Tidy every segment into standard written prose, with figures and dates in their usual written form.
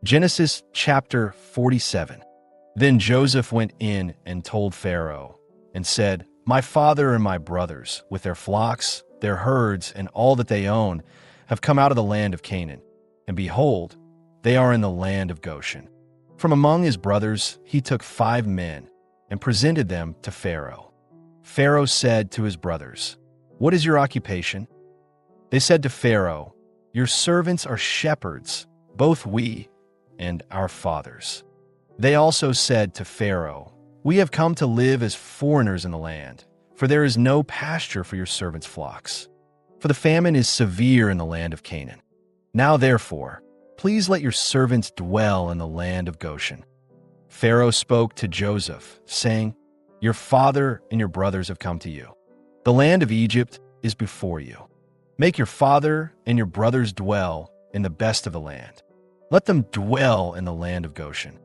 Genesis chapter 47. Then Joseph went in and told Pharaoh, and said, My father and my brothers, with their flocks, their herds, and all that they own, have come out of the land of Canaan. And behold, they are in the land of Goshen. From among his brothers he took 5 men, and presented them to Pharaoh. Pharaoh said to his brothers, What is your occupation? They said to Pharaoh, Your servants are shepherds, both we and our fathers. They also said to Pharaoh, We have come to live as foreigners in the land, for there is no pasture for your servants' flocks. For the famine is severe in the land of Canaan. Now therefore, please let your servants dwell in the land of Goshen. Pharaoh spoke to Joseph, saying, Your father and your brothers have come to you. The land of Egypt is before you. Make your father and your brothers dwell in the best of the land. Let them dwell in the land of Goshen.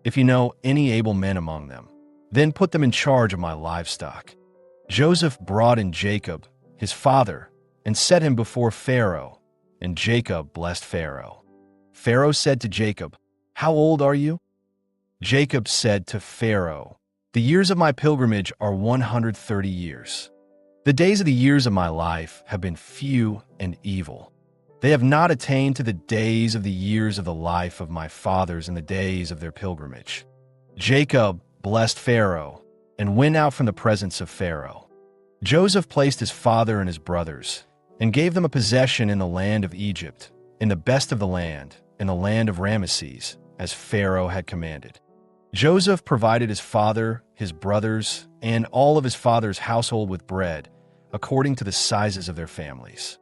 If you know any able men among them, then put them in charge of my livestock. Joseph brought in Jacob, his father, and set him before Pharaoh, and Jacob blessed Pharaoh. Pharaoh said to Jacob, How old are you? Jacob said to Pharaoh, The years of my pilgrimage are 130 years. The days of the years of my life have been few and evil. They have not attained to the days of the years of the life of my fathers in the days of their pilgrimage. Jacob blessed Pharaoh and went out from the presence of Pharaoh. Joseph placed his father and his brothers and gave them a possession in the land of Egypt, in the best of the land, in the land of Ramesses, as Pharaoh had commanded. Joseph provided his father, his brothers, and all of his father's household with bread, according to the sizes of their families.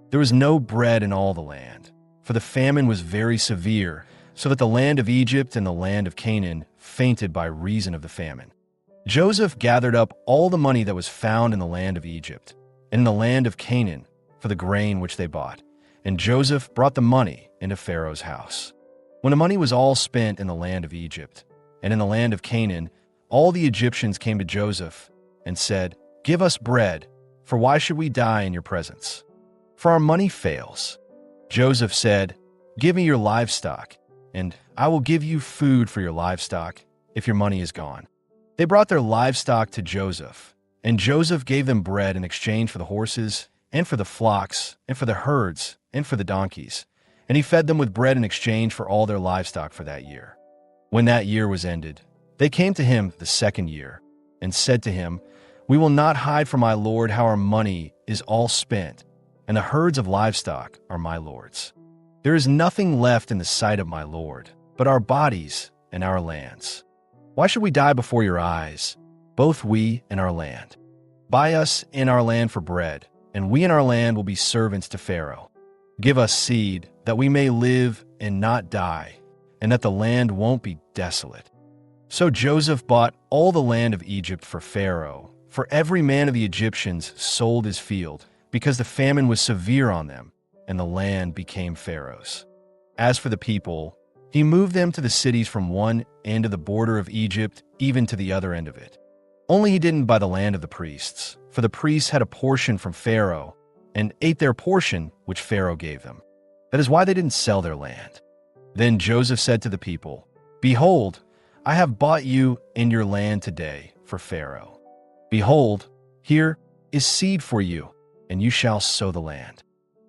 There was no bread in all the land, for the famine was very severe, so that the land of Egypt and the land of Canaan fainted by reason of the famine. Joseph gathered up all the money that was found in the land of Egypt and in the land of Canaan for the grain which they bought, and Joseph brought the money into Pharaoh's house. When the money was all spent in the land of Egypt and in the land of Canaan, all the Egyptians came to Joseph and said, Give us bread, for why should we die in your presence? For our money fails. Joseph said, Give me your livestock, and I will give you food for your livestock if your money is gone. They brought their livestock to Joseph, and Joseph gave them bread in exchange for the horses, and for the flocks, and for the herds, and for the donkeys. And he fed them with bread in exchange for all their livestock for that year. When that year was ended, they came to him the second year, and said to him, We will not hide from my lord how our money is all spent, and the herds of livestock are my lord's. There is nothing left in the sight of my lord, but our bodies and our lands. Why should we die before your eyes, both we and our land? Buy us in our land for bread, and we and our land will be servants to Pharaoh. Give us seed, that we may live and not die, and that the land won't be desolate. So Joseph bought all the land of Egypt for Pharaoh, for every man of the Egyptians sold his field, because the famine was severe on them, and the land became Pharaoh's. As for the people, he moved them to the cities from one end of the border of Egypt even to the other end of it. Only he didn't buy the land of the priests, for the priests had a portion from Pharaoh, and ate their portion which Pharaoh gave them. That is why they didn't sell their land. Then Joseph said to the people, Behold, I have bought you and your land today for Pharaoh. Behold, here is seed for you, and you shall sow the land.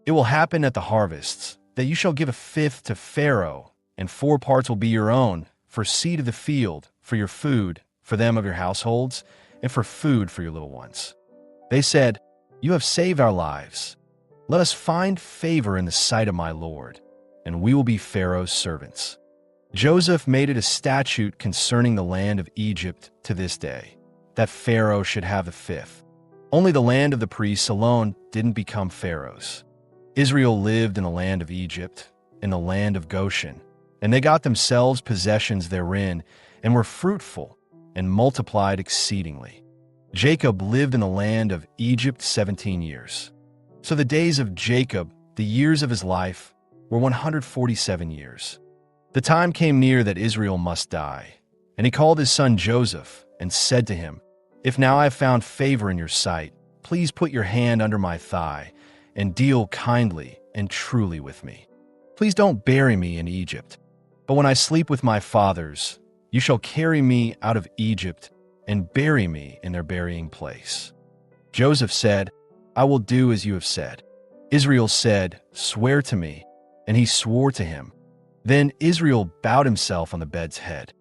It will happen at the harvests that you shall give 1/5 to Pharaoh, and 4 parts will be your own, for seed of the field, for your food, for them of your households, and for food for your little ones. They said, You have saved our lives. Let us find favor in the sight of my lord, and we will be Pharaoh's servants. Joseph made it a statute concerning the land of Egypt to this day, that Pharaoh should have 1/5. Only the land of the priests alone didn't become Pharaoh's. Israel lived in the land of Egypt, in the land of Goshen, and they got themselves possessions therein, and were fruitful, and multiplied exceedingly. Jacob lived in the land of Egypt 17 years. So the days of Jacob, the years of his life, were 147 years. The time came near that Israel must die, and he called his son Joseph, and said to him, If now I have found favor in your sight, please put your hand under my thigh, and deal kindly and truly with me. Please don't bury me in Egypt. But when I sleep with my fathers, you shall carry me out of Egypt and bury me in their burying place." Joseph said, "I will do as you have said." Israel said, "Swear to me." And he swore to him. Then Israel bowed himself on the bed's head.